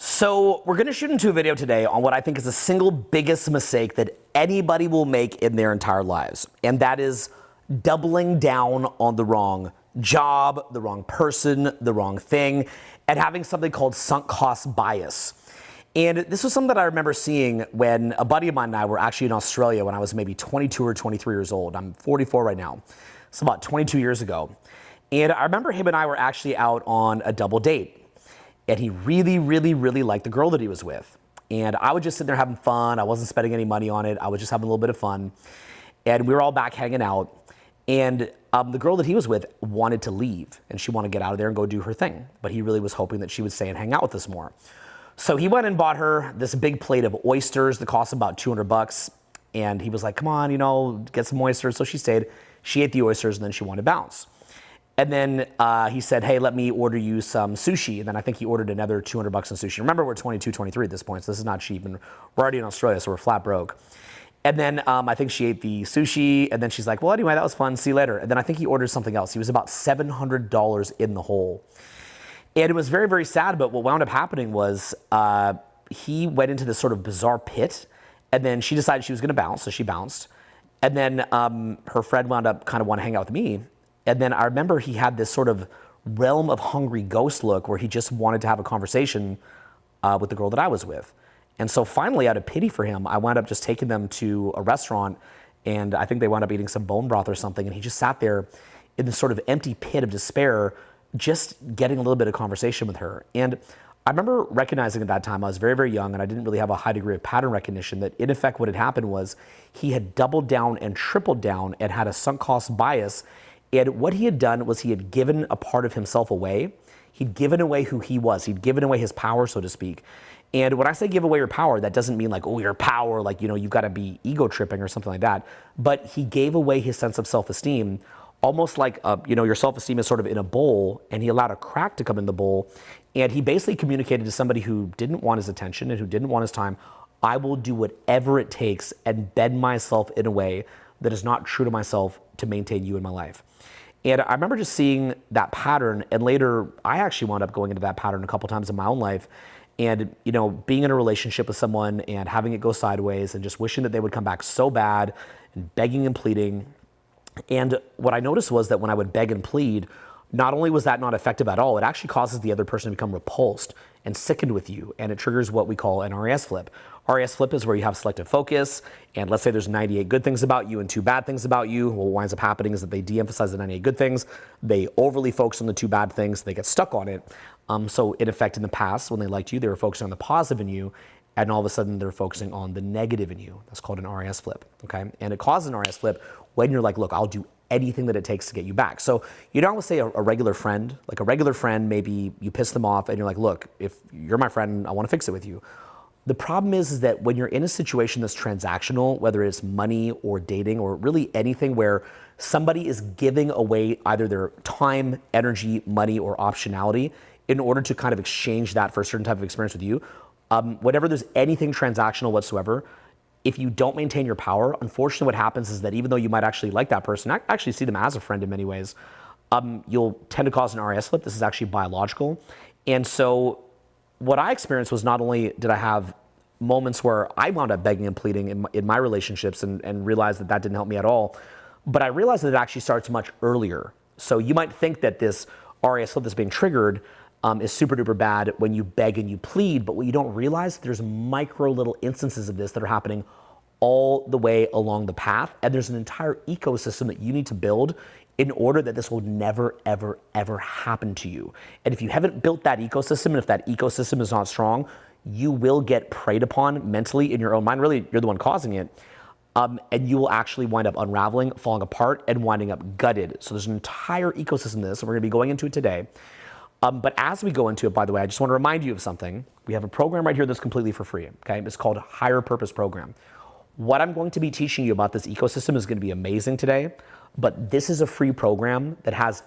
So we're gonna shoot into a video today on what I think is the single biggest mistake that anybody will make in their entire lives. And that is doubling down on the wrong job, the wrong person, the wrong thing, and having something called sunk cost bias. And this was something that I remember seeing when a buddy of mine and I were actually in Australia when I was maybe 22 or 23 years old. I'm 44 right now. It's about 22 years ago. And I remember him and I were actually out on a double date. And he really, really, really liked the girl that he was with. And I was just sitting there having fun. I wasn't spending any money on it. I was just having a little bit of fun. And we were all back hanging out. And the girl that he was with wanted to leave. And she wanted to get out of there and go do her thing. But he really was hoping that she would stay and hang out with us more. So he went and bought her this big plate of oysters that cost about $200. And he was like, come on, get some oysters. So she stayed. She ate the oysters and then she wanted to bounce. And then he said, hey, let me order you some sushi. And then I think he ordered another $200 in sushi. Remember, we're 22, 23 at this point, so this is not cheap. And we're already in Australia, so we're flat broke. And then I think she ate the sushi. And then she's like, well, anyway, that was fun. See you later. And then I think he ordered something else. He was about $700 in the hole. And it was very, very sad. But what wound up happening was he went into this sort of bizarre pit. And then she decided she was going to bounce. So she bounced. And then her friend wound up kind of wanting to hang out with me. And then I remember he had this sort of realm of hungry ghost look where he just wanted to have a conversation with the girl that I was with. And so finally, out of pity for him, I wound up just taking them to a restaurant, and I think they wound up eating some bone broth or something, and he just sat there in this sort of empty pit of despair, just getting a little bit of conversation with her. And I remember recognizing at that time, I was very, very young, and I didn't really have a high degree of pattern recognition, that in effect what had happened was he had doubled down and tripled down and had a sunk cost bias. And what he had done was he had given a part of himself away. He'd given away who he was. He'd given away his power, so to speak. And when I say give away your power, that doesn't mean like, oh, your power, like, you've got to be ego tripping or something like that. But he gave away his sense of self-esteem, almost like, your self-esteem is sort of in a bowl, and he allowed a crack to come in the bowl. And he basically communicated to somebody who didn't want his attention and who didn't want his time, I will do whatever it takes and bend myself in a way that is not true to myself to maintain you in my life. And I remember just seeing that pattern, and later I actually wound up going into that pattern a couple times in my own life. And, being in a relationship with someone and having it go sideways and just wishing that they would come back so bad and begging and pleading. And what I noticed was that when I would beg and plead, not only was that not effective at all, it actually causes the other person to become repulsed and sickened with you. And it triggers what we call an RAS flip. RAS flip is where you have selective focus. And let's say there's 98 good things about you and 2 bad things about you. What winds up happening is that they de-emphasize the 98 good things. They overly focus on the 2 bad things. They get stuck on it. So in effect, in the past, when they liked you, they were focusing on the positive in you. And all of a sudden, they're focusing on the negative in you. That's called an RAS flip. Okay. And it causes an RAS flip when you're like, look, I'll do anything that it takes to get you back. So you don't always say a regular friend, like a regular friend, maybe you piss them off and you're like, look, if you're my friend, I want to fix it with you. The problem is that when you're in a situation that's transactional, whether it's money or dating or really anything where somebody is giving away either their time, energy, money, or optionality in order to kind of exchange that for a certain type of experience with you, whenever there's anything transactional whatsoever, if you don't maintain your power, unfortunately what happens is that even though you might actually like that person, actually see them as a friend in many ways, you'll tend to cause an RAS flip. This is actually biological. And so what I experienced was not only did I have moments where I wound up begging and pleading in my relationships and realized that that didn't help me at all, but I realized that it actually starts much earlier. So you might think that this RAS flip that's being triggered is super duper bad when you beg and you plead, but what you don't realize, there's micro little instances of this that are happening all the way along the path, and there's an entire ecosystem that you need to build in order that this will never, ever, ever happen to you. And if you haven't built that ecosystem, and if that ecosystem is not strong, you will get preyed upon mentally in your own mind. Really, you're the one causing it. And you will actually wind up unraveling, falling apart, and winding up gutted. So there's an entire ecosystem to this, and we're gonna be going into it today. But as we go into it, by the way, I just want to remind you of something. We have a program right here that's completely for free, okay? It's called Higher Purpose Program. What I'm going to be teaching you about this ecosystem is going to be amazing today, but this is a free program that has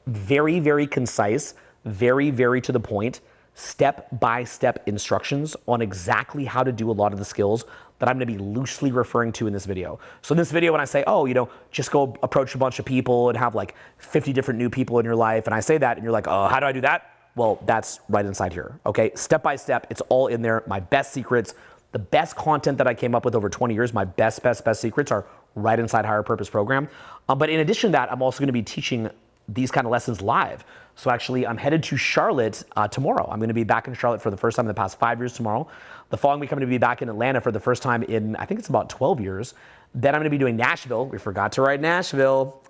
very, very concise, very, very to the point, step-by-step instructions on exactly how to do a lot of the skills that I'm going to be loosely referring to in this video. So in this video, when I say, oh, just go approach a bunch of people and have like 50 different new people in your life, and I say that and you're like, oh, how do I do that? Well, that's right inside here, okay? Step by step, it's all in there. My best secrets, the best content that I came up with over 20 years, my best secrets are right inside Higher Purpose program. But in addition to that, I'm also gonna be teaching these kind of lessons live. So actually, I'm headed to Charlotte tomorrow. I'm gonna be back in Charlotte for the first time in the past 5 years tomorrow. The following week, I'm gonna be back in Atlanta for the first time in, I think it's about 12 years. Then I'm gonna be doing Nashville. We forgot to write Nashville.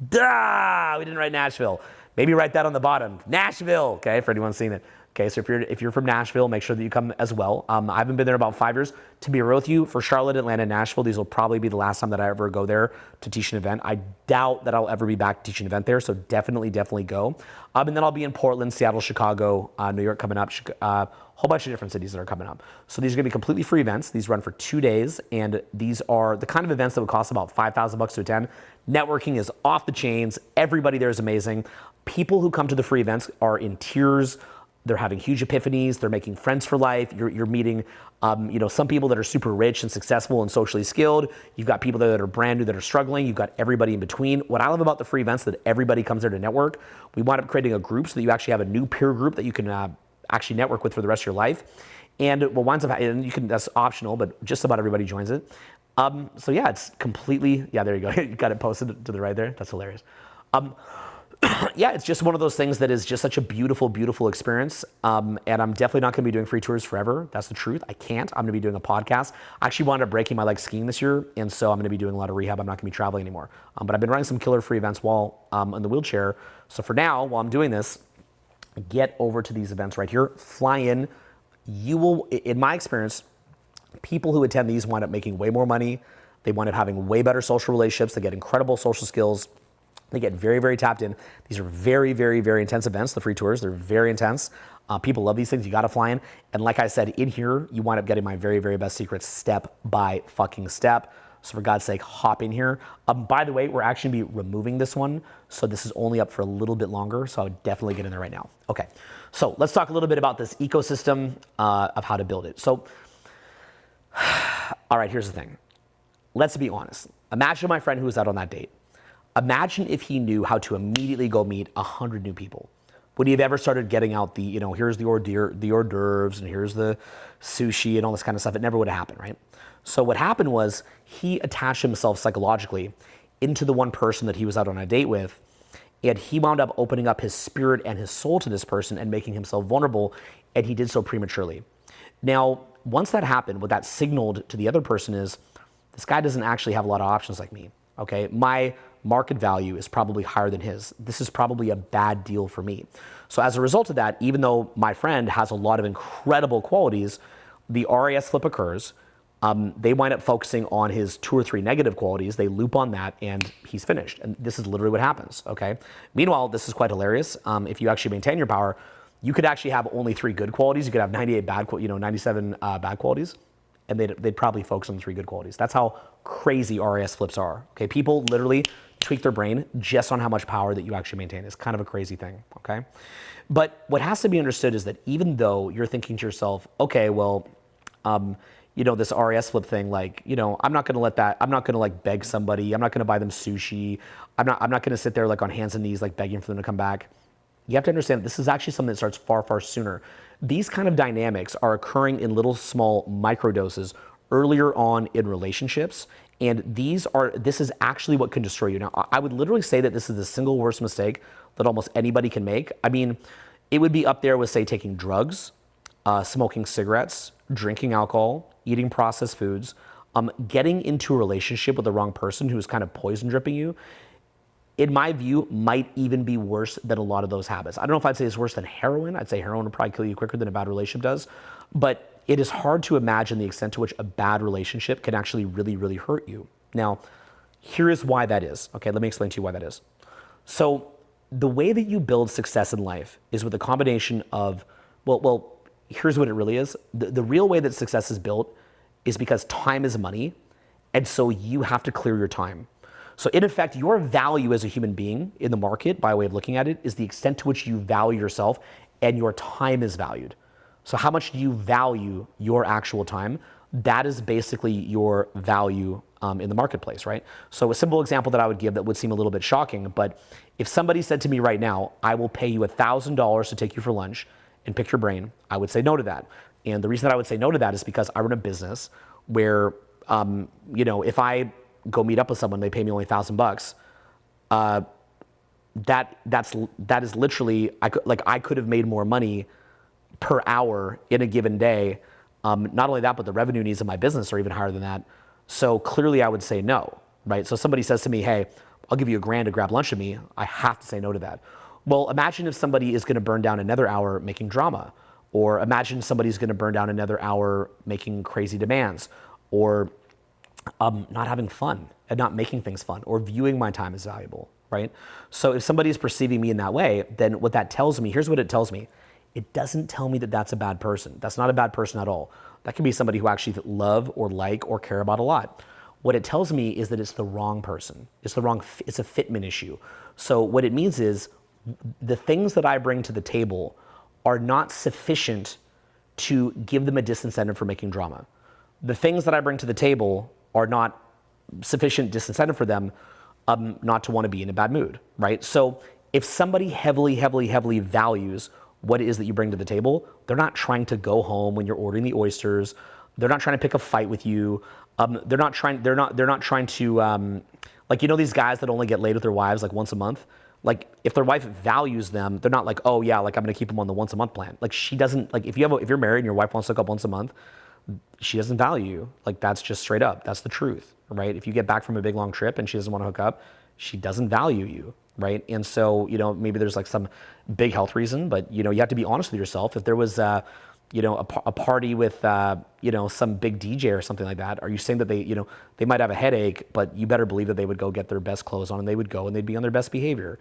Duh, we didn't write Nashville. Maybe write that on the bottom, Nashville, okay, for anyone seeing it. Okay, so if you're from Nashville, make sure that you come as well. I haven't been there about 5 years. To be real with you, for Charlotte, Atlanta, Nashville, these will probably be the last time that I ever go there to teach an event. I doubt that I'll ever be back to teach an event there, so definitely go. And then I'll be in Portland, Seattle, Chicago, New York coming up, a whole bunch of different cities that are coming up. So these are gonna be completely free events. These run for 2 days, and these are the kind of events that would cost about $5,000 to attend. Networking is off the chains. Everybody there is amazing. People who come to the free events are in tears. They're having huge epiphanies. They're making friends for life. You're meeting, some people that are super rich and successful and socially skilled. You've got people that are brand new that are struggling. You've got everybody in between. What I love about the free events is that everybody comes there to network. We wind up creating a group so that you actually have a new peer group that you can actually network with for the rest of your life. And what winds up, and that's optional, but just about everybody joins it. So yeah, it's completely, yeah, there you go. You got it posted to the right there. That's hilarious. Yeah, it's just one of those things that is just such a beautiful, beautiful experience. And I'm definitely not gonna be doing free tours forever. That's the truth. I can't. I'm gonna be doing a podcast. I actually wound up breaking my leg skiing this year, and so I'm gonna be doing a lot of rehab. I'm not gonna be traveling anymore. But I've been running some killer free events while in the wheelchair. So for now, while I'm doing this, get over to these events right here. Fly in. You will, in my experience, people who attend these wind up making way more money. They wind up having way better social relationships. They get incredible social skills. They get very, very tapped in. These are very, very, very intense events, the free tours. They're very intense. People love these things. You got to fly in. And like I said, in here, you wind up getting my very, very best secrets step by fucking step. So for God's sake, hop in here. By the way, we're actually going to be removing this one. So this is only up for a little bit longer. So I would definitely get in there right now. Okay. So let's talk a little bit about this ecosystem of how to build it. So, all right, here's the thing. Let's be honest. Imagine my friend who was out on that date. Imagine if he knew how to immediately go meet 100 new people. Would he have ever started getting out the, here's the hors d'oeuvres and here's the sushi and all this kind of stuff? It never would have happened, right? So what happened was he attached himself psychologically into the one person that he was out on a date with, and he wound up opening up his spirit and his soul to this person and making himself vulnerable, and he did so prematurely. Now, once that happened, what that signaled to the other person is, this guy doesn't actually have a lot of options like me, okay? My market value is probably higher than his. This is probably a bad deal for me. So as a result of that, even though my friend has a lot of incredible qualities, the RAS flip occurs. They wind up focusing on his 2 or 3 negative qualities. They loop on that and he's finished. And this is literally what happens, okay? Meanwhile, this is quite hilarious. If you actually maintain your power, you could actually have only 3 good qualities. You could have 97 bad qualities, and they'd probably focus on the 3 good qualities. That's how crazy RAS flips are, okay? People literally tweak their brain just on how much power that you actually maintain. It's kind of a crazy thing, okay? But what has to be understood is that even though you're thinking to yourself, okay, well, this RAS flip thing, I'm not gonna let that, I'm not gonna beg somebody, I'm not gonna buy them sushi, I'm not gonna sit there on hands and knees begging for them to come back. You have to understand this is actually something that starts far, far sooner. These kind of dynamics are occurring in little small microdoses earlier on in relationships. And this is actually what can destroy you. Now, I would literally say that this is the single worst mistake that almost anybody can make. I mean, it would be up there with, say, taking drugs, smoking cigarettes, drinking alcohol, eating processed foods, getting into a relationship with the wrong person who's kind of poison dripping you. In my view, might even be worse than a lot of those habits. I don't know if I'd say it's worse than heroin. I'd say heroin would probably kill you quicker than a bad relationship does. But it is hard to imagine the extent to which a bad relationship can actually really, really hurt you. Now, here is why that is. Okay, let me explain to you why that is. So the way that you build success in life is with a combination of, well, here's what it really is. The real way that success is built is because time is money, and so you have to clear your time. So in effect, your value as a human being in the market, by way of looking at it, is the extent to which you value yourself and your time is valued. So how much do you value your actual time? that is basically your value in the marketplace, right? So a simple example that I would give that would seem a little bit shocking, but if somebody said to me right now, I will pay you $1,000 to take you for lunch and pick your brain, I would say no to that. And the reason that I would say no to that is because I run a business where, if I go meet up with someone, they pay me only $1,000, that is literally, I could have made more money per hour in a given day. Not only that, but the revenue needs of my business are even higher than that. So clearly I would say no, right? So somebody says to me, hey, I'll give you $1,000 to grab lunch with me. I have to say no to that. Well, imagine if somebody is going to burn down another hour making drama, or imagine somebody's going to burn down another hour making crazy demands, or not having fun and not making things fun, or viewing my time as valuable, right? So if somebody is perceiving me in that way, then what that tells me, here's what it tells me. It doesn't tell me that that's a bad person. That's not a bad person at all. That can be somebody who actually love or like or care about a lot. What it tells me is that it's the wrong person. It's a fitment issue. So what it means is the things that I bring to the table are not sufficient to give them a disincentive for making drama. The things that I bring to the table are not sufficient disincentive for them not to want to be in a bad mood, right? So if somebody heavily values what it is that you bring to the table, they're not trying to go home when you're ordering the oysters. They're not trying to pick a fight with you. They're not trying to, these guys that only get laid with their wives like once a month. Like if their wife values them, they're not like, oh yeah, like I'm gonna keep them on the once a month plan. Like she doesn't, like if you're married and your wife wants to hook up once a month, she doesn't value you. Like that's just straight up, that's the truth, right? If you get back from a big long trip and she doesn't want to hook up, she doesn't value you, right? And so, maybe there's like some big health reason, but you have to be honest with yourself. If there was a party with, some big DJ or something like that, are you saying that they might have a headache, but you better believe that they would go get their best clothes on and they would go and they'd be on their best behavior?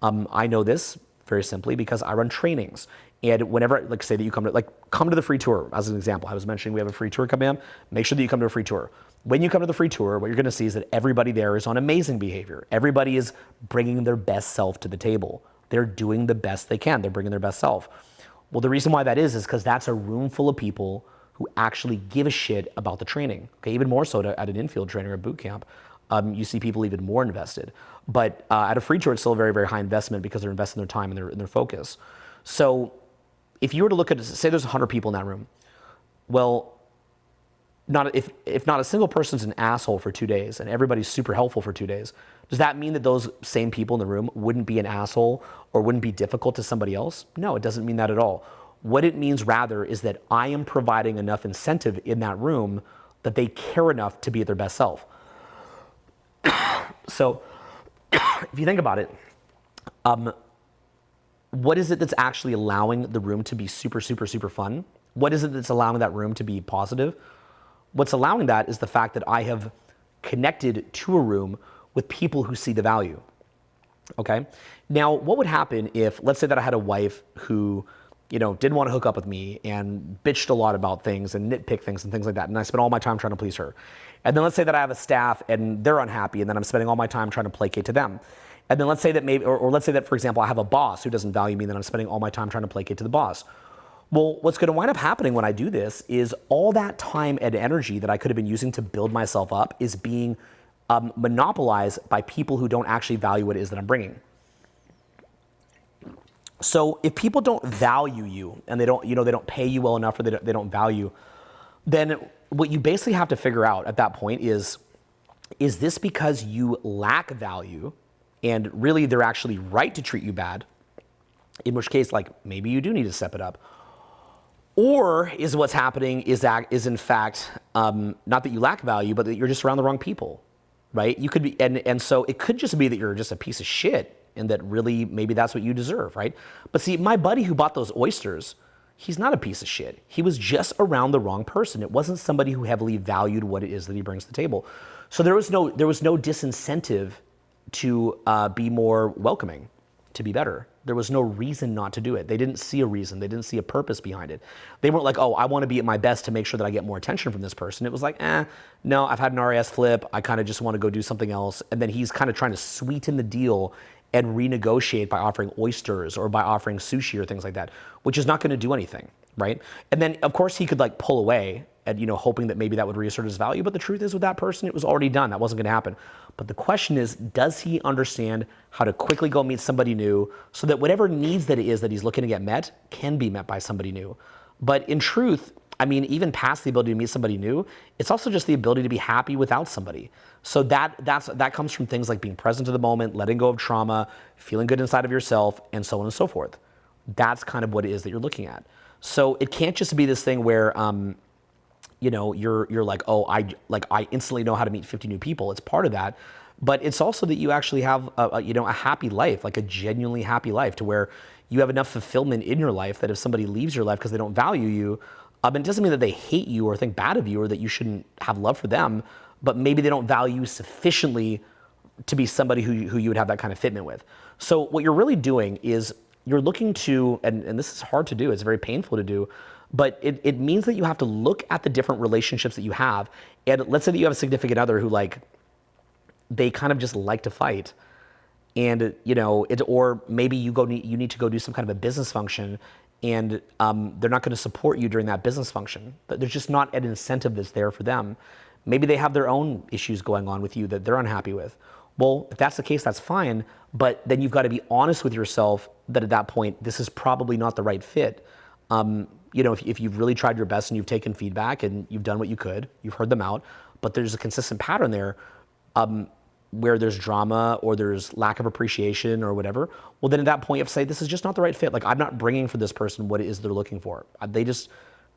I know this very simply because I run trainings. And whenever, say that you come to the free tour, as an example, I was mentioning we have a free tour coming up. Make sure that you come to a free tour. When you come to the free tour, what you're going to see is that everybody there is on amazing behavior. Everybody is bringing their best self to the table. They're doing the best they can. They're bringing their best self. Well, the reason why that is because that's a room full of people who actually give a shit about the training. Okay, even more so at an infield training or a boot camp. You see people even more invested. But at a free tour, it's still a very, very high investment because they're investing their time and their focus. So if you were to look at, say there's 100 people in that room, well, if not a single person's an asshole for 2 days and everybody's super helpful for 2 days, does that mean that those same people in the room wouldn't be an asshole or wouldn't be difficult to somebody else? No, it doesn't mean that at all. What it means rather is that I am providing enough incentive in that room that they care enough to be at their best self. So if you think about it, what is it that's actually allowing the room to be super fun? What is it that's allowing that room to be positive? What's allowing that is the fact that I have connected to a room with people who see the value, okay? Now, what would happen if, let's say that I had a wife who, didn't want to hook up with me and bitched a lot about things and nitpick things and things like that, and I spent all my time trying to please her. And then let's say that I have a staff and they're unhappy, and then I'm spending all my time trying to placate to them. And then let's say that let's say that, for example, I have a boss who doesn't value me, and then I'm spending all my time trying to placate to the boss. Well, what's going to wind up happening when I do this is all that time and energy that I could have been using to build myself up is being monopolized by people who don't actually value what it is that I'm bringing. So if people don't value you and they don't pay you well enough, or they don't value, then what you basically have to figure out at that point is this because you lack value and really they're actually right to treat you bad, in which case, maybe you do need to step it up. Or is what's happening is in fact, not that you lack value, but that you're just around the wrong people, right? You could be, and so it could just be that you're just a piece of shit and that really maybe that's what you deserve, right? But see, my buddy who bought those oysters, he's not a piece of shit. He was just around the wrong person. It wasn't somebody who heavily valued what it is that he brings to the table. So there was no disincentive to be more welcoming, to be better. There was no reason not to do it. They didn't see a reason. They didn't see a purpose behind it. They weren't like, oh, I want to be at my best to make sure that I get more attention from this person. It was like, no, I've had an RAS flip. I kind of just want to go do something else. And then he's kind of trying to sweeten the deal and renegotiate by offering oysters or by offering sushi or things like that, which is not going to do anything, right? And then, of course, he could pull away and hoping that maybe that would reassert his value. But the truth is, with that person, it was already done. That wasn't going to happen. But the question is, does he understand how to quickly go meet somebody new so that whatever needs that it is that he's looking to get met can be met by somebody new? But in truth, I mean, even past the ability to meet somebody new, it's also just the ability to be happy without somebody. So that comes from things like being present to the moment, letting go of trauma, feeling good inside of yourself, and so on and so forth. That's kind of what it is that you're looking at. So it can't just be this thing where you're like, oh, I instantly know how to meet 50 new people. It's part of that, but it's also that you actually have a happy life, like a genuinely happy life, to where you have enough fulfillment in your life that if somebody leaves your life because they don't value you, it doesn't mean that they hate you or think bad of you or that you shouldn't have love for them, but maybe they don't value you sufficiently to be somebody who you would have that kind of fitment with. So what you're really doing is you're looking to, and this is hard to do, it's very painful to do, but it means that you have to look at the different relationships that you have. And let's say that you have a significant other who they kind of just like to fight. And or maybe you need to go do some kind of a business function, and they're not going to support you during that business function. But there's just not an incentive that's there for them. Maybe they have their own issues going on with you that they're unhappy with. Well, if that's the case, that's fine. But then you've got to be honest with yourself that at that point, this is probably not the right fit. If you've really tried your best and you've taken feedback and you've done what you could, you've heard them out, but there's a consistent pattern there where there's drama or there's lack of appreciation or whatever, well, then at that point you have to say, this is just not the right fit. Like, I'm not bringing for this person what it is they're looking for. They just,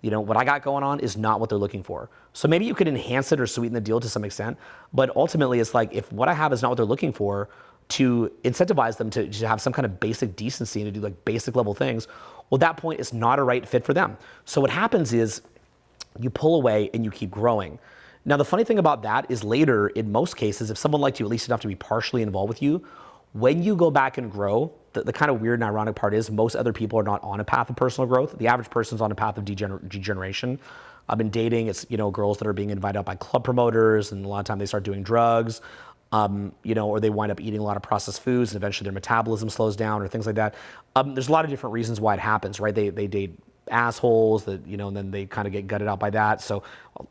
what I got going on is not what they're looking for. So maybe you could enhance it or sweeten the deal to some extent, but ultimately it's like, if what I have is not what they're looking for, to incentivize them to have some kind of basic decency and to do like basic level things, well, at that point it's not a right fit for them. So what happens is you pull away and you keep growing. Now, the funny thing about that is later, in most cases, if someone liked you at least enough to be partially involved with you, when you go back and grow, the kind of weird and ironic part is most other people are not on a path of personal growth. The average person's on a path of degeneration. I've been dating, it's, girls that are being invited out by club promoters, and a lot of time they start doing drugs, or they wind up eating a lot of processed foods, and eventually their metabolism slows down or things like that. There's a lot of different reasons why it happens, right? They date assholes that, and then they kind of get gutted out by that. So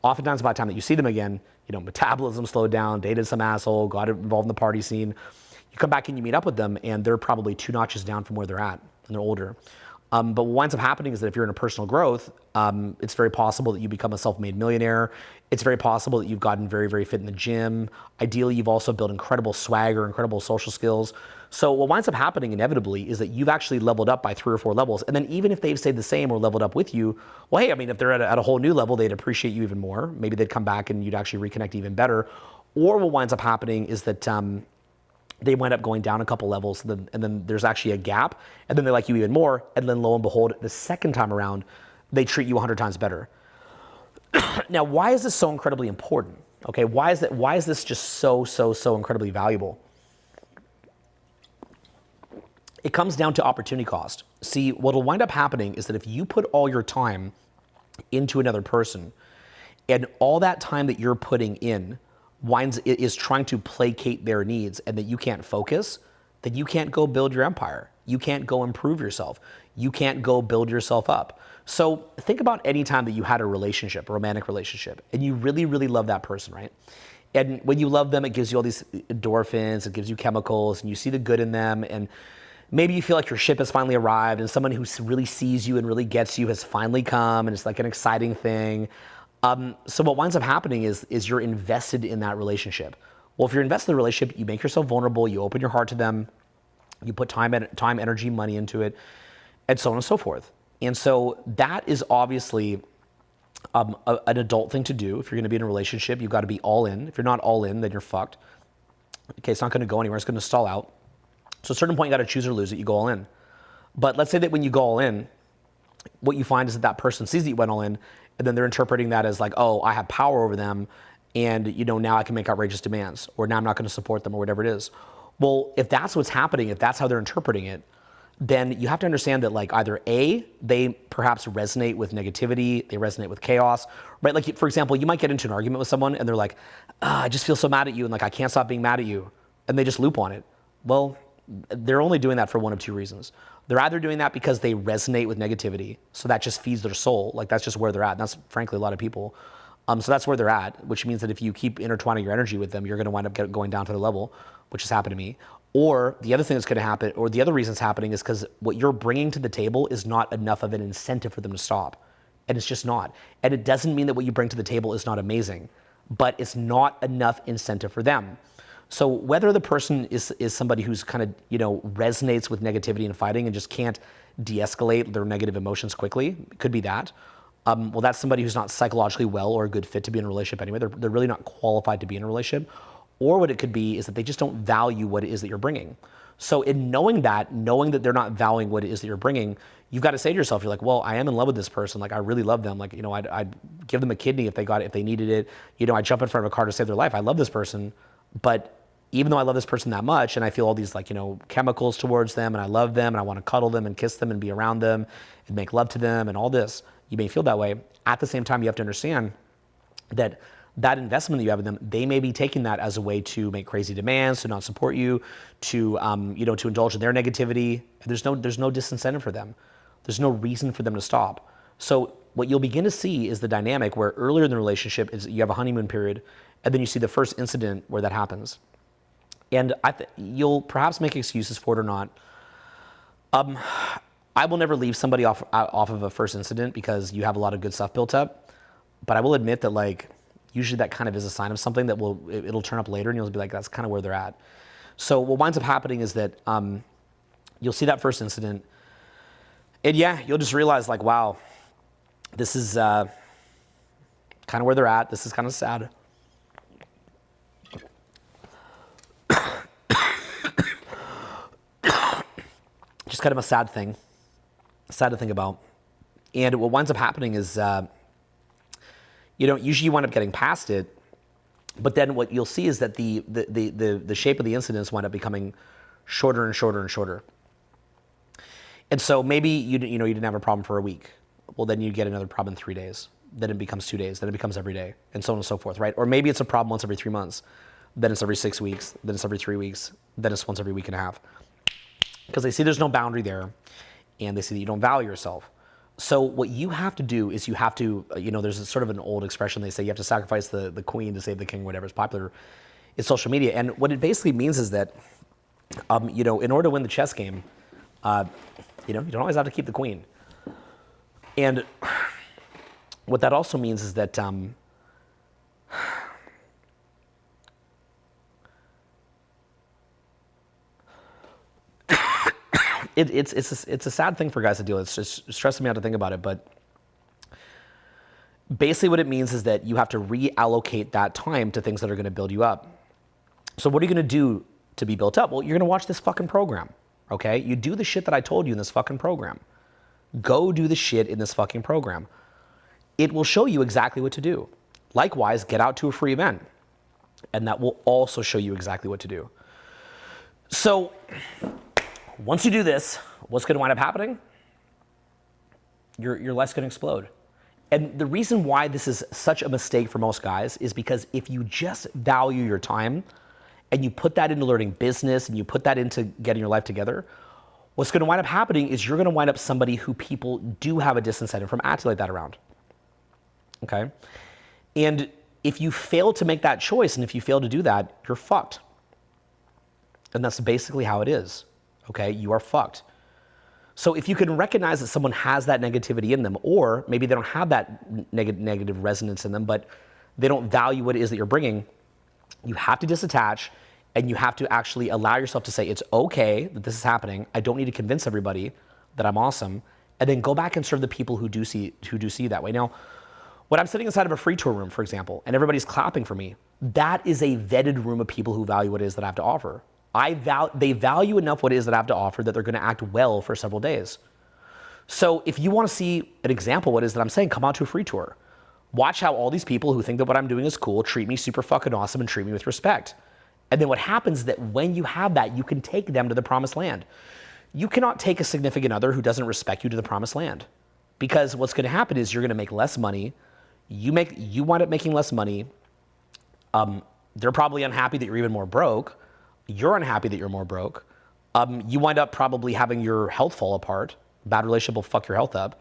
oftentimes by the time that you see them again, metabolism slowed down, dated some asshole, got involved in the party scene. You come back and you meet up with them and they're probably 2 notches down from where they're at and they're older. But what winds up happening is that if you're in a personal growth, it's very possible that you become a self-made millionaire. It's very possible that you've gotten very, very fit in the gym. Ideally, you've also built incredible swagger, incredible social skills. So what winds up happening inevitably is that you've actually leveled up by 3 or 4 levels. And then even if they've stayed the same or leveled up with you, well, hey, I mean, if they're at a whole new level, they'd appreciate you even more. Maybe they'd come back and you'd actually reconnect even better. Or what winds up happening is that they wind up going down a couple levels, and then there's actually a gap, and then they like you even more, and then lo and behold, the second time around, they treat you 100 times better. Now, why is this so incredibly important? Okay, why is this just so incredibly valuable? It comes down to opportunity cost. See, what'll wind up happening is that if you put all your time into another person, and all that time that you're putting in is trying to placate their needs, and that you can't focus, then you can't go build your empire. You can't go improve yourself. You can't go build yourself up. So think about any time that you had a relationship, a romantic relationship, and you really, really love that person, right? And when you love them, it gives you all these endorphins, it gives you chemicals, and you see the good in them, and maybe you feel like your ship has finally arrived, and someone who really sees you and really gets you has finally come, and it's like an exciting thing. So what winds up happening is you're invested in that relationship. Well, if you're invested in the relationship, you make yourself vulnerable, you open your heart to them, you put time, energy, money into it, and so on and so forth. And so that is obviously an adult thing to do. If you're going to be in a relationship, you've got to be all in. If you're not all in, then you're fucked. Okay, it's not going to go anywhere. It's going to stall out. So at a certain point, you got to choose or lose it. You go all in. But let's say that when you go all in, what you find is that person sees that you went all in, and then they're interpreting that as like, oh, I have power over them, and now I can make outrageous demands, or now I'm not going to support them, or whatever it is. Well, if that's what's happening, if that's how they're interpreting it, then you have to understand that like either A, they perhaps resonate with negativity, they resonate with chaos, right? Like, for example, you might get into an argument with someone and they're like, I just feel so mad at you, and like I can't stop being mad at you, and they just loop on it. Well, they're only doing that for one of two reasons. They're either doing that because they resonate with negativity, so that just feeds their soul. Like that's just where they're at. And that's frankly a lot of people. So that's where they're at, which means that if you keep intertwining your energy with them, you're going to wind up going down to the level, which has happened to me. Or the other thing that's going to happen, or the other reason it's happening is because what you're bringing to the table is not enough of an incentive for them to stop. And it's just not. And it doesn't mean that what you bring to the table is not amazing, but it's not enough incentive for them. So whether the person is somebody who's kind of, resonates with negativity and fighting and just can't de-escalate their negative emotions quickly, it could be that. Well, that's somebody who's not psychologically well or a good fit to be in a relationship anyway. They're really not qualified to be in a relationship. Or what it could be is that they just don't value what it is that you're bringing. So in knowing that they're not valuing what it is that you're bringing, you've got to say to yourself, you're like, well, I am in love with this person. Like, I really love them. Like, I'd give them a kidney if they got it, if they needed it. I'd jump in front of a car to save their life. I love this person. But even though I love this person that much and I feel all these chemicals towards them and I love them and I want to cuddle them and kiss them and be around them and make love to them and all this, you may feel that way. At the same time, you have to understand that investment that you have in them, they may be taking that as a way to make crazy demands, to not support you, to to indulge in their negativity. There's no disincentive for them. There's no reason for them to stop. So what you'll begin to see is the dynamic where earlier in the relationship is you have a honeymoon period, and then you see the first incident where that happens. And you'll perhaps make excuses for it or not. I will never leave somebody off of a first incident because you have a lot of good stuff built up. But I will admit that usually that kind of is a sign of something that it'll turn up later and you'll be like, that's kind of where they're at. So what winds up happening is that you'll see that first incident and you'll just realize wow, this is kind of where they're at. This is kind of sad. Just kind of a sad thing. Sad to think about. And what winds up happening is, usually you wind up getting past it, but then what you'll see is that the shape of the incidents wind up becoming shorter and shorter and shorter. And so maybe you didn't have a problem for a week. Well, then you get another problem in 3 days. Then it becomes 2 days. Then it becomes every day, and so on and so forth, right? Or maybe it's a problem once every 3 months. Then it's every 6 weeks. Then it's every 3 weeks. Then it's once every week and a half. Because they see there's no boundary there, and they see that you don't value yourself. So what you have to do is you have to, there's a sort of an old expression, they say you have to sacrifice the queen to save the king, whatever is popular in social media. And what it basically means is that, in order to win the chess game, you don't always have to keep the queen. And what that also means is that, it's a sad thing for guys to deal with. It's just stressing me out to think about it. But basically what it means is that you have to reallocate that time to things that are going to build you up. So what are you going to do to be built up? Well, you're going to watch this fucking program, okay? You do the shit that I told you in this fucking program. Go do the shit in this fucking program. It will show you exactly what to do. Likewise, get out to a free event, and that will also show you exactly what to do. So once you do this, what's going to wind up happening? Your life's going to explode. And the reason why this is such a mistake for most guys is because if you just value your time and you put that into learning business and you put that into getting your life together, what's going to wind up happening is you're going to wind up somebody who people do have a disincentive from acting like that around. Okay? And if you fail to make that choice and if you fail to do that, you're fucked. And that's basically how it is. Okay, you are fucked. So if you can recognize that someone has that negativity in them, or maybe they don't have that negative resonance in them, but they don't value what it is that you're bringing, you have to disattach, and you have to actually allow yourself to say, it's okay that this is happening. I don't need to convince everybody that I'm awesome, and then go back and serve the people who do see that way. Now, when I'm sitting inside of a free tour room, for example, and everybody's clapping for me, that is a vetted room of people who value what it is that I have to offer. They value enough what it is that I have to offer that they're going to act well for several days. So if you want to see an example of what it is that I'm saying, come out to a free tour. Watch how all these people who think that what I'm doing is cool treat me super fucking awesome and treat me with respect. And then what happens is that when you have that, you can take them to the promised land. You cannot take a significant other who doesn't respect you to the promised land. Because what's going to happen is you're going to make less money. You wind up making less money. They're probably unhappy that you're even more broke. You're unhappy that you're more broke. You wind up probably having your health fall apart. Bad relationship will fuck your health up.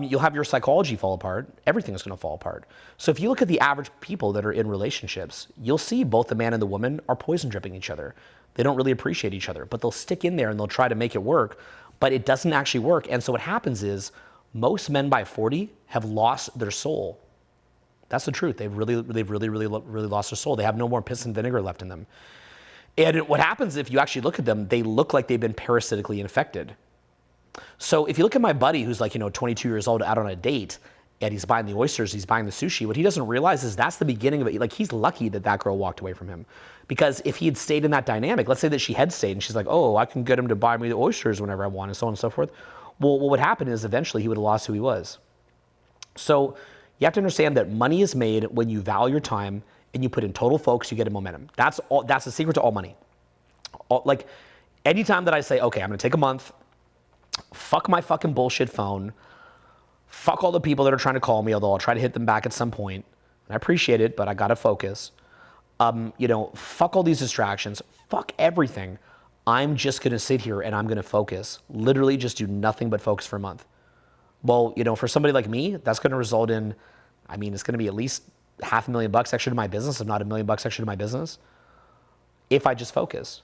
You'll have your psychology fall apart. Everything's going to fall apart. So if you look at the average people that are in relationships, you'll see both the man and the woman are poison dripping each other. They don't really appreciate each other, but they'll stick in there and they'll try to make it work, but it doesn't actually work. And so what happens is most men by 40 have lost their soul. That's the truth. They've really lost their soul. They have no more piss and vinegar left in them. And what happens if you actually look at them, they look like they've been parasitically infected. So if you look at my buddy who's like, 22 years old out on a date and he's buying the oysters, he's buying the sushi, what he doesn't realize is that's the beginning of it. Like, he's lucky that that girl walked away from him, because if he had stayed in that dynamic, let's say that she had stayed and she's like, oh, I can get him to buy me the oysters whenever I want, and so on and so forth. Well, what would happen is eventually he would have lost who he was. So you have to understand that money is made when you value your time and you put in total focus, you get a momentum. That's the secret to all money. Like, anytime that I say, okay, I'm gonna take a month, fuck my fucking bullshit phone, fuck all the people that are trying to call me, although I'll try to hit them back at some point. I appreciate it, but I gotta focus. Fuck all these distractions, fuck everything. I'm just gonna sit here and I'm gonna focus. Literally just do nothing but focus for a month. Well, for somebody like me, that's gonna result in, it's gonna be at least $500,000 extra to my business, if not $1 million extra to my business, if I just focus.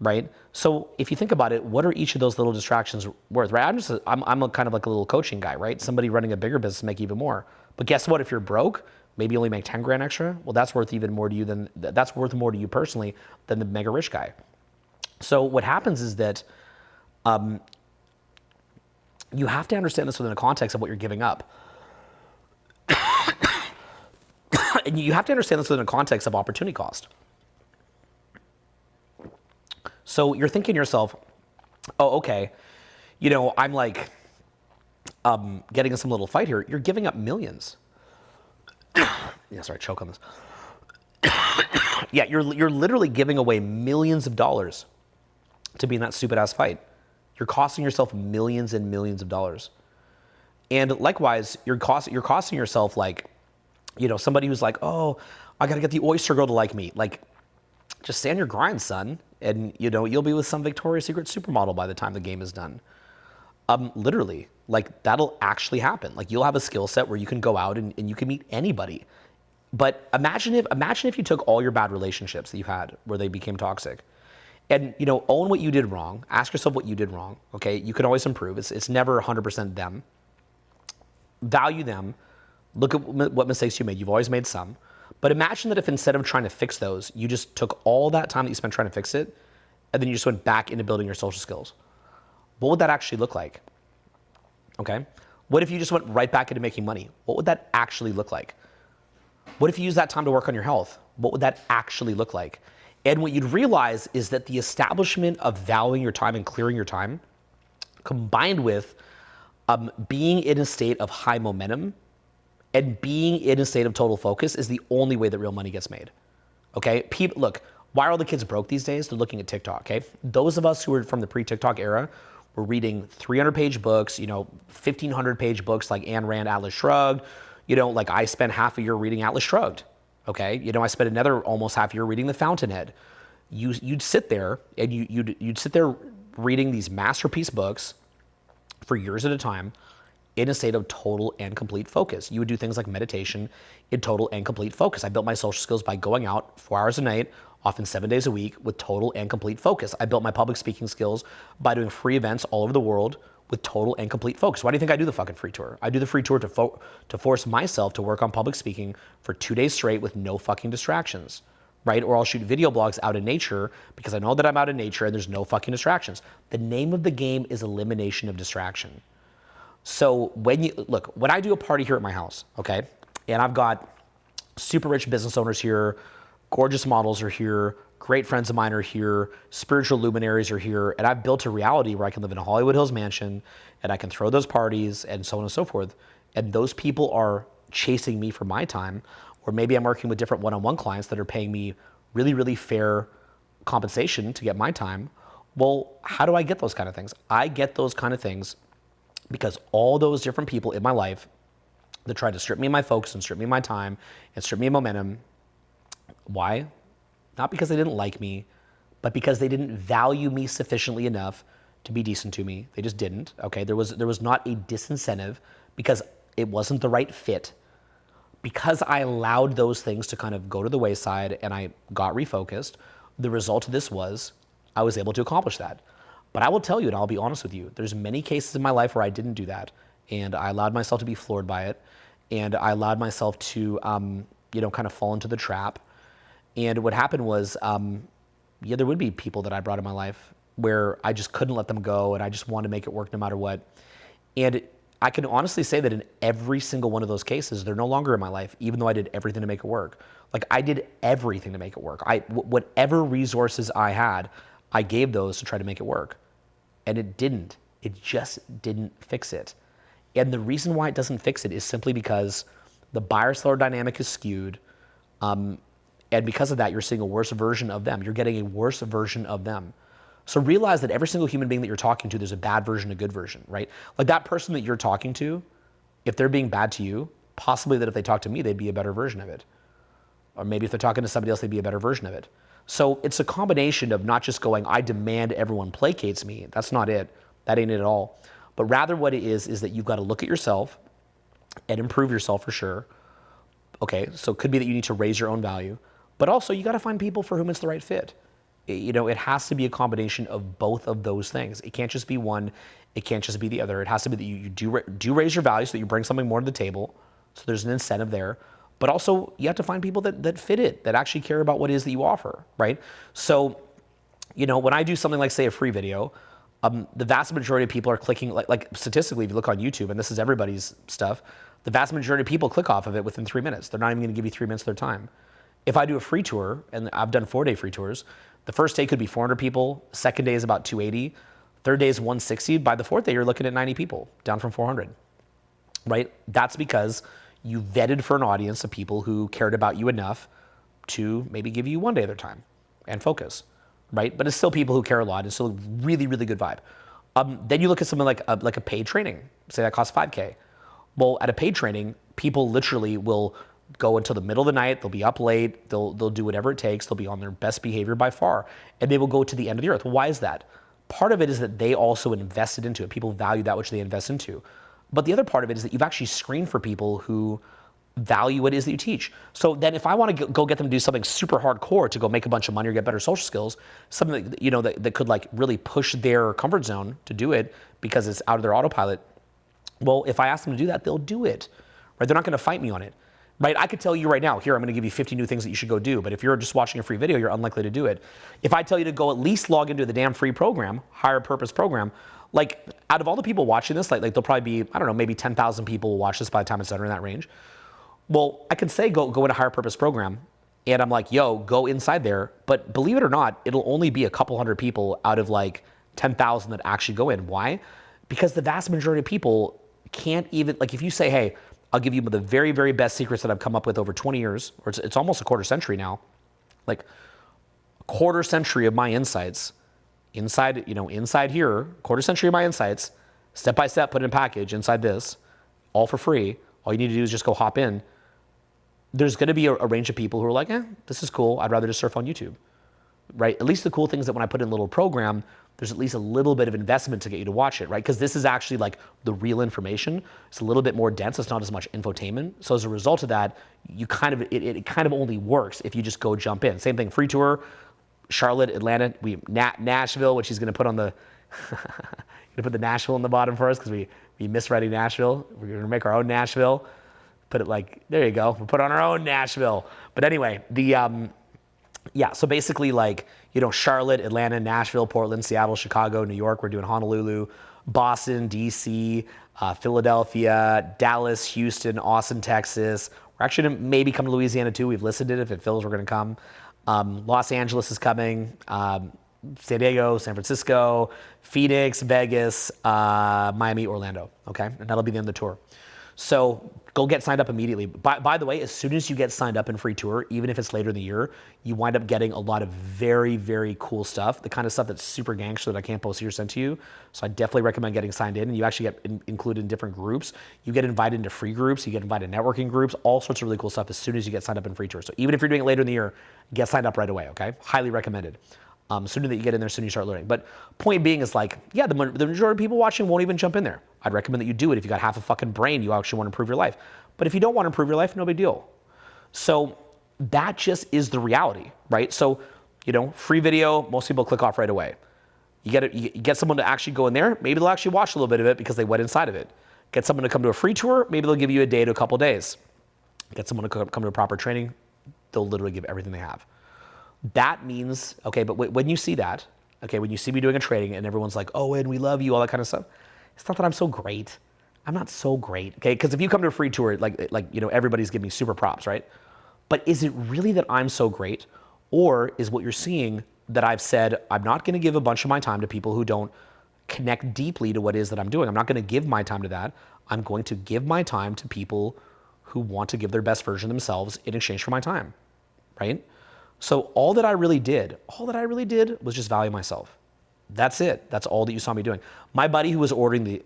Right? So if you think about it, what are each of those little distractions worth, right? I'm a kind of like a little coaching guy, right? Somebody running a bigger business make even more. But guess what? If you're broke, maybe you only make 10 grand extra. Well, that's worth even more to you that's worth more to you personally than the mega rich guy. So what happens is that you have to understand this within the context of what you're giving up. And you have to understand this within the context of opportunity cost. So you're thinking to yourself, oh, okay, I'm like getting in some little fight here. You're giving up millions. Yeah, sorry, choke on this. Yeah, you're literally giving away millions of dollars to be in that stupid ass fight. You're costing yourself millions and millions of dollars. And likewise, you're costing yourself, like, somebody who's like, oh, I gotta get the oyster girl to like me. Like, just stand your grind, son, and you'll be with some Victoria's Secret supermodel by the time the game is done. Literally, like, that'll actually happen. Like, you'll have a skill set where you can go out and you can meet anybody. But imagine if you took all your bad relationships that you had where they became toxic, and own what you did wrong. Ask yourself what you did wrong. Okay, you can always improve. It's never 100% them. Value them. Look at what mistakes you made. You've always made some. But imagine that if instead of trying to fix those, you just took all that time that you spent trying to fix it, and then you just went back into building your social skills. What would that actually look like? Okay? What if you just went right back into making money? What would that actually look like? What if you use that time to work on your health? What would that actually look like? And what you'd realize is that the establishment of valuing your time and clearing your time, combined with being in a state of high momentum, and being in a state of total focus, is the only way that real money gets made. Okay? Look, why are all the kids broke these days? They're looking at TikTok, okay? Those of us who are from the pre-TikTok era were reading 300-page books, 1,500-page books like Ayn Rand, Atlas Shrugged. Like, I spent half a year reading Atlas Shrugged, okay? I spent another almost half a year reading The Fountainhead. You'd sit there and you'd sit there reading these masterpiece books for years at a time, in a state of total and complete focus. You would do things like meditation in total and complete focus. I built my social skills by going out 4 hours a night, often 7 days a week, with total and complete focus. I built my public speaking skills by doing free events all over the world with total and complete focus. Why do you think I do the fucking free tour? I do the free tour to force myself to work on public speaking for 2 days straight with no fucking distractions, right? Or I'll shoot video blogs out in nature because I know that I'm out in nature and there's no fucking distractions. The name of the game is elimination of distraction. So when I do a party here at my house, okay, and I've got super rich business owners here, gorgeous models are here, great friends of mine are here, spiritual luminaries are here, and I've built a reality where I can live in a Hollywood Hills mansion and I can throw those parties and so on and so forth. And those people are chasing me for my time, or maybe I'm working with different one-on-one clients that are paying me really, really fair compensation to get my time. Well, how do I get those kind of things? I get those kind of things because all those different people in my life that tried to strip me of my focus and strip me of my time and strip me of momentum. Why? Not because they didn't like me, but because they didn't value me sufficiently enough to be decent to me. They just didn't, okay? There was not a disincentive because it wasn't the right fit. Because I allowed those things to kind of go to the wayside and I got refocused, the result of this was I was able to accomplish that. But I will tell you, and I'll be honest with you, there's many cases in my life where I didn't do that, and I allowed myself to be floored by it, and I allowed myself to, kind of fall into the trap. And what happened was, there would be people that I brought in my life where I just couldn't let them go and I just wanted to make it work no matter what. And I can honestly say that in every single one of those cases, they're no longer in my life, even though I did everything to make it work. Like I did everything to make it work. Whatever resources I had, I gave those to try to make it work. And it didn't. It just didn't fix it. And the reason why it doesn't fix it is simply because the buyer-seller dynamic is skewed. And because of that, you're seeing a worse version of them. You're getting a worse version of them. So realize that every single human being that you're talking to, there's a bad version, a good version, right? Like that person that you're talking to, if they're being bad to you, possibly that if they talk to me, they'd be a better version of it. Or maybe if they're talking to somebody else, they'd be a better version of it. So it's a combination of not just going, I demand everyone placates me. That's not it. That ain't it at all. But rather what it is that you've got to look at yourself and improve yourself for sure. Okay, so it could be that you need to raise your own value, but also you got to find people for whom it's the right fit. It has to be a combination of both of those things. It can't just be one. It can't just be the other. It has to be that you do raise your value so that you bring something more to the table. So there's an incentive there. But also you have to find people that fit it, that actually care about what it is that you offer, right? So, when I do something like, say, a free video, the vast majority of people are clicking, like statistically, if you look on YouTube, and this is everybody's stuff, the vast majority of people click off of it within 3 minutes. They're not even going to give you 3 minutes of their time. If I do a free tour, and I've done 4-day free tours, the first day could be 400 people, second day is about 280, third day is 160. By the fourth day, you're looking at 90 people, down from 400, right? That's because you vetted for an audience of people who cared about you enough to maybe give you 1 day of their time and focus, right? But it's still people who care a lot. It's still a really, really good vibe. Then you look at something like a paid training. Say that costs $5K. Well, at a paid training, people literally will go until the middle of the night. They'll be up late. They'll do whatever it takes. They'll be on their best behavior by far, and they will go to the end of the earth. Well, why is that? Part of it is that they also invested into it. People value that which they invest into. But the other part of it is that you've actually screened for people who value what it is that you teach. So then if I want to go get them to do something super hardcore to go make a bunch of money or get better social skills, something that could like really push their comfort zone to do it because it's out of their autopilot, well, if I ask them to do that, they'll do it, right? They're not going to fight me on it, right? I could tell you right now, here, I'm going to give you 50 new things that you should go do, but if you're just watching a free video, you're unlikely to do it. If I tell you to go at least log into the damn free program, higher purpose program, like out of all the people watching this, like there'll probably be, I don't know, maybe 10,000 people will watch this by the time it's done, or in that range. Well, I could say go in a higher purpose program, and I'm like, yo, go inside there. But believe it or not, it'll only be a couple hundred people out of like 10,000 that actually go in. Why? Because the vast majority of people can't even, like if you say, hey, I'll give you the very, very best secrets that I've come up with over 20 years, or it's almost a quarter century now, like a quarter century of my insights inside here, quarter century of my insights, step by step, put in a package inside this, all for free. All you need to do is just go hop in. There's going to be a range of people who are like, this is cool. I'd rather just surf on YouTube, right? At least the cool thing is that when I put in a little program, there's at least a little bit of investment to get you to watch it, right? Because this is actually like the real information. It's a little bit more dense. It's not as much infotainment. So as a result of that, it kind of only works if you just go jump in. Same thing, free tour, Charlotte, Atlanta, Nashville, which he's going to put on the, going to put the Nashville on the bottom for us because we miswriting Nashville. We're going to make our own Nashville. Put it like, there you go. We'll put on our own Nashville. But anyway, so basically like, Charlotte, Atlanta, Nashville, Portland, Seattle, Chicago, New York. We're doing Honolulu, Boston, DC, Philadelphia, Dallas, Houston, Austin, Texas. We're actually going to maybe come to Louisiana too. We've listed it. If it fills, we're going to come. Los Angeles is coming. San Diego, San Francisco, Phoenix, Vegas, Miami, Orlando, okay? And that'll be the end of the tour. So go get signed up immediately. By the way, as soon as you get signed up in free tour, even if it's later in the year, you wind up getting a lot of very, very cool stuff, the kind of stuff that's super gangster that I can't post here sent to you. So I definitely recommend getting signed in, and you actually get included in different groups. You get invited into free groups, you get invited to networking groups, all sorts of really cool stuff as soon as you get signed up in free tour. So even if you're doing it later in the year, get signed up right away, okay? Highly recommended. Sooner that you get in there, sooner you start learning. But point being is like, yeah, the majority of people watching won't even jump in there. I'd recommend that you do it if you got half a fucking brain, you actually want to improve your life. But if you don't want to improve your life, no big deal. So that just is the reality, right? So, free video, most people click off right away. You get someone to actually go in there, maybe they'll actually watch a little bit of it because they went inside of it. Get someone to come to a free tour, maybe they'll give you a day to a couple days. Get someone to come to a proper training, they'll literally give everything they have. That means, okay, but when you see that, okay, when you see me doing a training and everyone's like, Owen, we love you, all that kind of stuff, it's not that I'm so great. I'm not so great, okay? Because if you come to a free tour, everybody's giving me super props, right? But is it really that I'm so great? Or is what you're seeing that I've said, I'm not gonna give a bunch of my time to people who don't connect deeply to what it is that I'm doing. I'm not gonna give my time to that. I'm going to give my time to people who want to give their best version of themselves in exchange for my time, right? So all that I really did was just value myself. That's it. That's all that you saw me doing. My buddy who was ordering the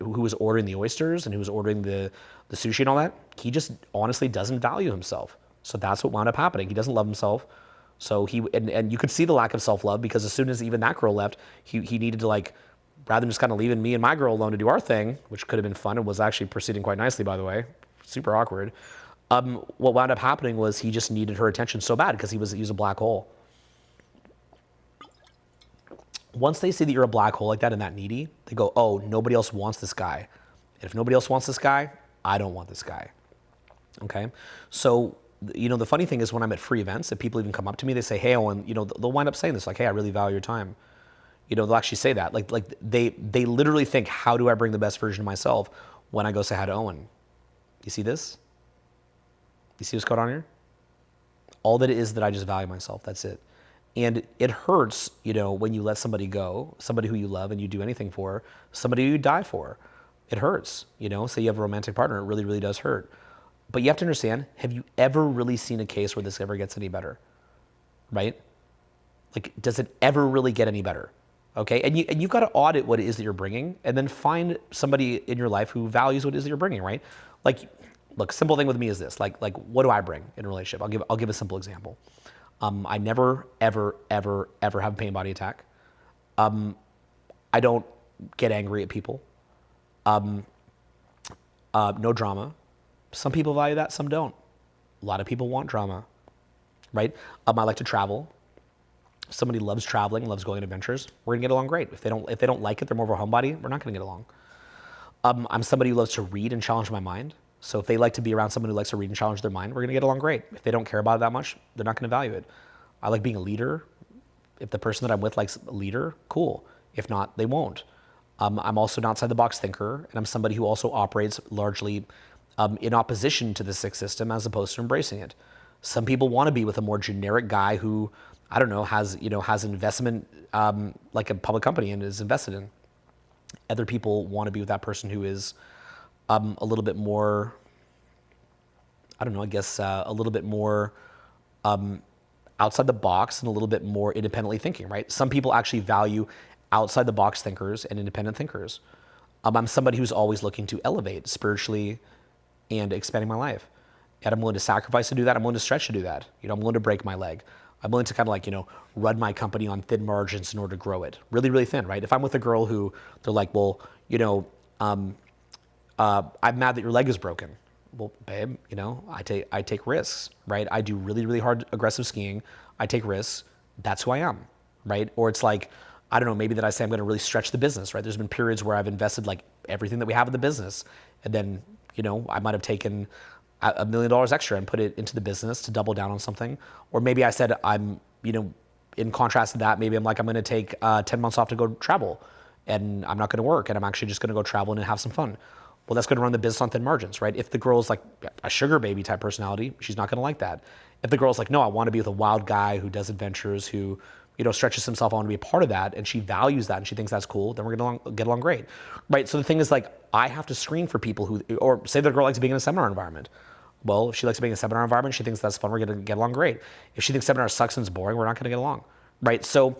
oysters and who was ordering the sushi and all that, he just honestly doesn't value himself. So that's what wound up happening. He doesn't love himself. So and you could see the lack of self-love because as soon as even that girl left, he needed to rather than just kind of leaving me and my girl alone to do our thing, which could have been fun and was actually proceeding quite nicely, by the way, super awkward. What wound up happening was he just needed her attention so bad because he was a black hole. Once they see that you're a black hole like that and that needy, they go, oh, nobody else wants this guy. And if nobody else wants this guy, I don't want this guy. Okay? So, the funny thing is when I'm at free events, if people even come up to me, they say, hey, Owen, they'll wind up saying this, like, hey, I really value your time. They'll actually say that. Like they literally think, how do I bring the best version of myself when I go say hi to Owen? You see this? You see what's going on here? All that it is that I just value myself. That's it. And it hurts, when you let somebody go, somebody who you love and you do anything for, somebody who you die for. It hurts, Say you have a romantic partner, it really, really does hurt. But you have to understand, have you ever really seen a case where this ever gets any better? Right? Like, does it ever really get any better? Okay? And you've got to audit what it is that you're bringing and then find somebody in your life who values what it is that you're bringing, right? Like, look, simple thing with me is this. Like, what do I bring in a relationship? I'll give a simple example. I never, ever, ever, ever have a pain body attack. I don't get angry at people. No drama. Some people value that, some don't. A lot of people want drama, right? I like to travel. If somebody loves traveling, loves going on adventures, we're gonna get along great. If they don't like it, they're more of a homebody, we're not gonna get along. I'm somebody who loves to read and challenge my mind. So if they like to be around someone who likes to read and challenge their mind, we're gonna get along great. If they don't care about it that much, they're not gonna value it. I like being a leader. If the person that I'm with likes a leader, cool. If not, they won't. I'm also an outside the box thinker, and I'm somebody who also operates largely in opposition to the sick system as opposed to embracing it. Some people want to be with a more generic guy who, I don't know, has investment like a public company and is invested in. Other people want to be with that person who is a little bit more, I don't know, I guess a little bit more outside the box and a little bit more independently thinking, right? Some people actually value outside the box thinkers and independent thinkers. I'm somebody who's always looking to elevate spiritually and expanding my life. And I'm willing to sacrifice to do that. I'm willing to stretch to do that. I'm willing to break my leg. I'm willing to kind of run my company on thin margins in order to grow it. Really, really thin, right? If I'm with a girl who they're like, well, I'm mad that your leg is broken. Well, babe, I take risks, right? I do really, really hard, aggressive skiing. I take risks. That's who I am, right? Or it's like, I don't know, maybe that I say I'm going to really stretch the business, right? There's been periods where I've invested everything that we have in the business. And then, I might have taken $1 million extra and put it into the business to double down on something. Or maybe I said I'm, in contrast to that, maybe I'm like, I'm going to take 10 months off to go travel and I'm not going to work and I'm actually just going to go travel and have some fun. Well, that's going to run the business on thin margins, right? If the girl's like a sugar baby type personality, she's not going to like that. If the girl's like, no, I want to be with a wild guy who does adventures, who, stretches himself, I want to be a part of that, and she values that and she thinks that's cool, then we're going to get along great, right? So the thing is, I have to screen for people who, or say the girl likes being in a seminar environment. Well, if she likes being in a seminar environment, she thinks that's fun, we're going to get along great. If she thinks seminar sucks and it's boring, we're not going to get along, right? So,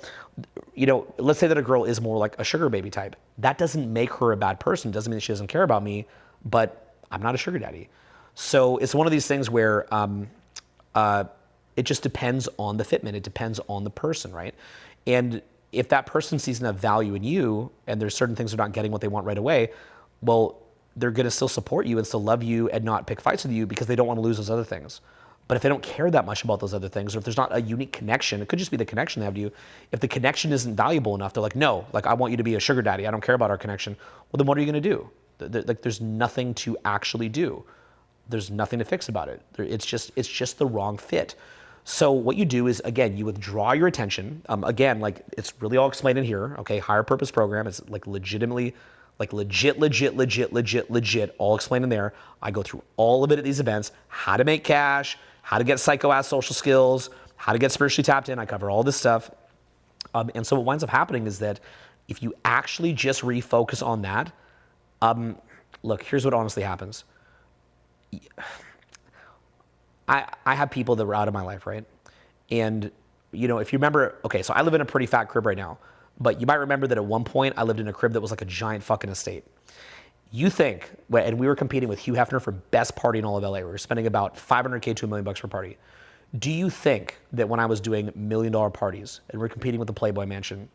let's say that a girl is more like a sugar baby type. That doesn't make her a bad person. It doesn't mean that she doesn't care about me, but I'm not a sugar daddy. So it's one of these things where It just depends on the fitment. It depends on the person, right? And if that person sees enough value in you and there's certain things they're not getting what they want right away, well, they're going to still support you and still love you and not pick fights with you because they don't want to lose those other things. But if they don't care that much about those other things, or if there's not a unique connection, it could just be the connection they have to you. If the connection isn't valuable enough, they're like, no, like I want you to be a sugar daddy. I don't care about our connection. Well, then what are you going to do? Like there's nothing to actually do. There's nothing to fix about it. It's just the wrong fit. So what you do is, again, you withdraw your attention. Again, like it's really all explained in here. Okay, higher purpose program. It's like legitimately, like legit, all explained in there. I go through all of it at these events. How to make cash, how to get psycho-ass social skills, how to get spiritually tapped in. I cover all this stuff. And so what winds up happening is that if you actually just refocus on that, look, here's what honestly happens. I have people that were out of my life, right? And, you know, if you remember, okay, so I live in a pretty fat crib right now, but you might remember that at one point I lived in a crib that was like a giant fucking estate. You think, and we were competing with Hugh Hefner for best party in all of LA. We were spending about $500K to $1 million per party. Do you think that when I was doing $1 million parties and we're competing with the Playboy Mansion,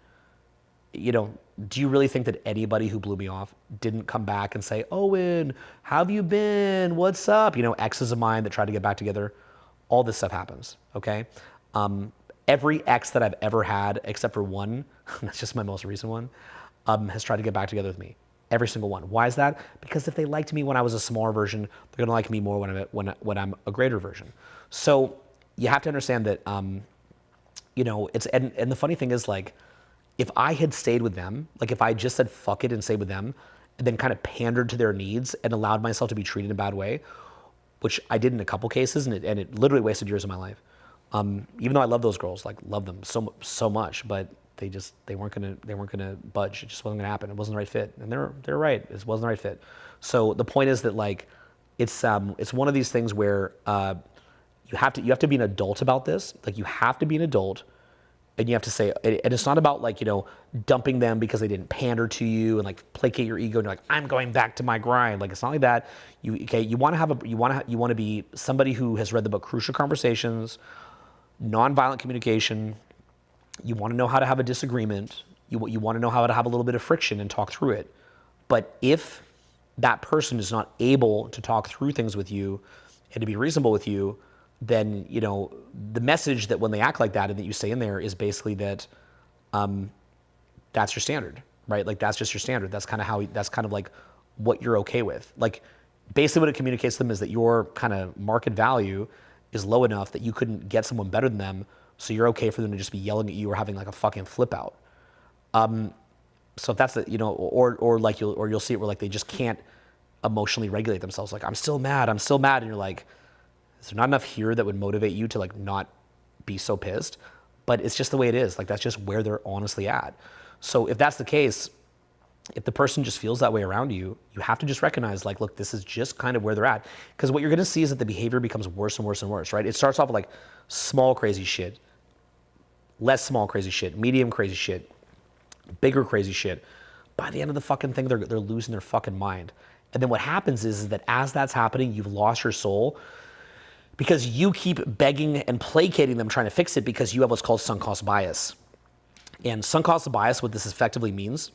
you know, do you really think that anybody who blew me off didn't come back and say, Owen, how have you been? What's up? You know, exes of mine that tried to get back together. All this stuff happens, okay? Every ex that I've ever had, except for one, that's just my most recent one, has tried to get back together with me. Every single one. Why is that? Because if they liked me when I was a smaller version, they're gonna like me more when I'm a greater version. So you have to understand that, you know, and the funny thing is, like, if I had stayed with them, like if I just said fuck it and stayed with them, and then kind of pandered to their needs and allowed myself to be treated in a bad way, which I did in a couple cases, and it literally wasted years of my life. Even though I love those girls, like love them so much, but they weren't gonna budge. It just wasn't gonna happen. It wasn't the right fit, and they're right. It wasn't the right fit. So the point is that, like, it's one of these things where you have to be an adult about this. Like, you have to be an adult. And you have to say, and it's not about, like, you know, dumping them because they didn't pander to you and like placate your ego and you're like, I'm going back to my grind. Like, it's not like that. You want to be somebody who has read the book Crucial Conversations, Nonviolent Communication. You want to know how to have a disagreement. You want to know how to have a little bit of friction and talk through it. But if that person is not able to talk through things with you and to be reasonable with you, then, you know, the message that when they act like that and that you say in there is basically that that's your standard, right? Like, that's just your standard. That's kind of like what you're okay with. Like, basically what it communicates to them is that your kind of market value is low enough that you couldn't get someone better than them, so you're okay for them to just be yelling at you or having like a fucking flip out. So if that's the, you know, or you'll see it where like they just can't emotionally regulate themselves. Like, I'm still mad, and you're like, is there not enough here that would motivate you to like not be so pissed? But it's just the way it is. Like, that's just where they're honestly at. So if that's the case, if the person just feels that way around you, you have to just recognize, like, look, this is just kind of where they're at. Because what you're gonna see is that the behavior becomes worse and worse and worse, right? It starts off with like small crazy shit, less small crazy shit, medium crazy shit, bigger crazy shit. By the end of the fucking thing, they're losing their fucking mind. And then what happens is that as that's happening, you've lost your soul, because you keep begging and placating them, trying to fix it, because you have what's called sunk cost bias. And sunk cost bias, what this effectively means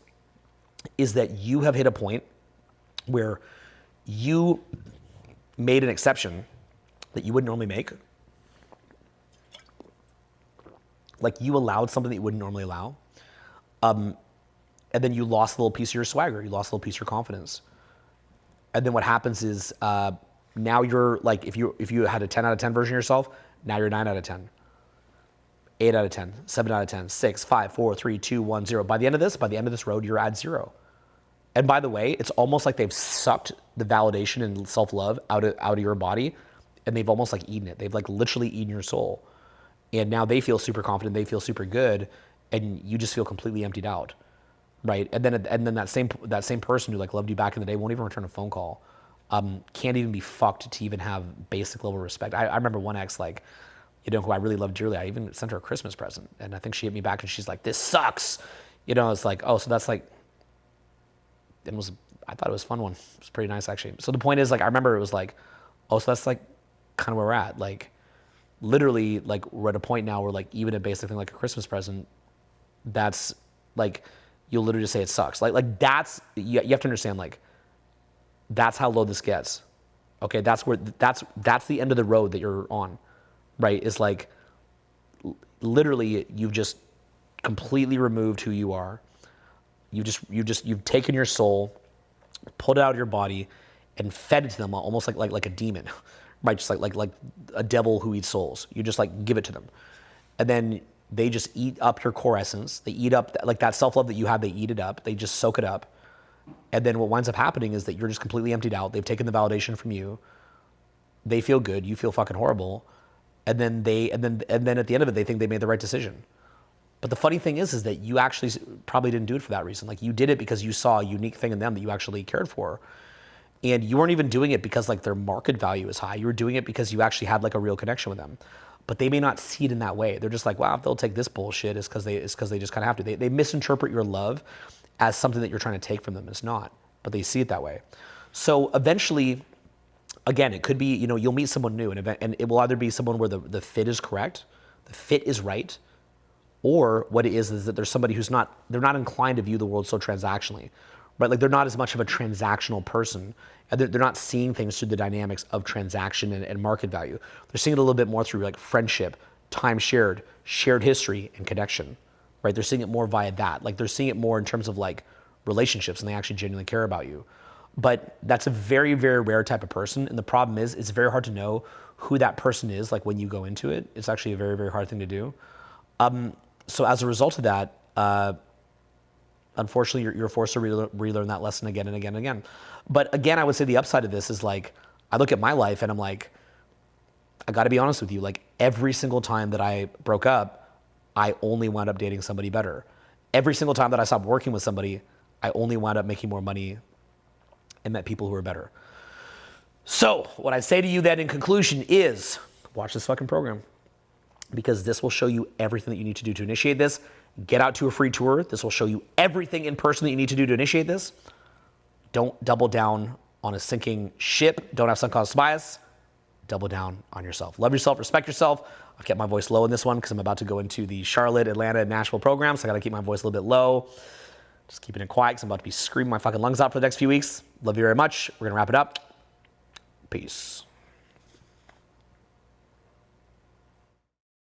is that you have hit a point where you made an exception that you wouldn't normally make. Like, you allowed something that you wouldn't normally allow. And then you lost a little piece of your swagger. You lost a little piece of your confidence. And then what happens is, now you're like, if you had a 10 out of 10 version of yourself, now you're 9 out of 10, 8 out of 10, 7 out of 10, 6, 5, 4, 3, 2, 1, 0. By the end of this road, you're at 0. And by the way, it's almost like they've sucked the validation and self-love out of your body, and they've almost like eaten it. They've like literally eaten your soul. And now they feel super confident, they feel super good, and you just feel completely emptied out, right? And then that same person who like loved you back in the day won't even return a phone call. Can't even be fucked to even have basic level respect. I remember one ex, like, you know, who I really loved dearly. I even sent her a Christmas present, and I think she hit me back and she's like, "This sucks." You know, it's like, oh, so that's like, I thought it was a fun one. It was pretty nice, actually. So the point is, like, I remember it was like, oh, so that's like kind of where we're at. Like, literally, like, we're at a point now where, like, even a basic thing like a Christmas present, that's like, you'll literally just say it sucks. Like that's, you have to understand, like, that's how low this gets. Okay, that's the end of the road that you're on, right? It's like, literally, you've just completely removed who you are. You've taken your soul, pulled it out of your body, and fed it to them almost like a demon, right? Just like a devil who eats souls. You just like give it to them, and then they just eat up your core essence. They eat up like that self-love that you have. They eat it up. They just soak it up, and then what winds up happening is that you're just completely emptied out. They've taken the validation from you. They feel good. You feel fucking horrible, and then at the end of it, they think they made the right decision. But the funny thing is that you actually probably didn't do it for that reason. Like, you did it because you saw a unique thing in them that you actually cared for. And you weren't even doing it because like their market value is high. You were doing it because you actually had like a real connection with them. But they may not see it in that way. They're just like, wow, if they'll take this bullshit, it's because they just kind of have to. They misinterpret your love as something that you're trying to take from them. It's not, but they see it that way. So eventually, again, it could be, you'll meet someone new, and it will either be someone where the fit is correct, the fit is right, or what it is that there's somebody they're not inclined to view the world so transactionally, right? Like, they're not as much of a transactional person, and they're not seeing things through the dynamics of transaction and market value. They're seeing it a little bit more through like friendship, time shared history, and connection, right? They're seeing it more via that. Like, they're seeing it more in terms of like relationships, and they actually genuinely care about you. But that's a very, very rare type of person. And the problem is, it's very hard to know who that person is, like when you go into it. It's actually a very, very hard thing to do. So as a result of that, unfortunately, you're forced to relearn that lesson again and again and again. But again, I would say the upside of this is like, I look at my life and I'm like, I got to be honest with you. Like, every single time that I broke up, I only wound up dating somebody better. Every single time that I stopped working with somebody, I only wound up making more money and met people who were better. So what I say to you then in conclusion is, watch this fucking program, because this will show you everything that you need to do to initiate this. Get out to a free tour. This will show you everything in person that you need to do to initiate this. Don't double down on a sinking ship. Don't have sunk cost bias. Double down on yourself. Love yourself, respect yourself. I've kept my voice low in this one because I'm about to go into the Charlotte, Atlanta, and Nashville program, so I gotta keep my voice a little bit low. Just keeping it quiet because I'm about to be screaming my fucking lungs out for the next few weeks. Love you very much. We're gonna wrap it up. Peace.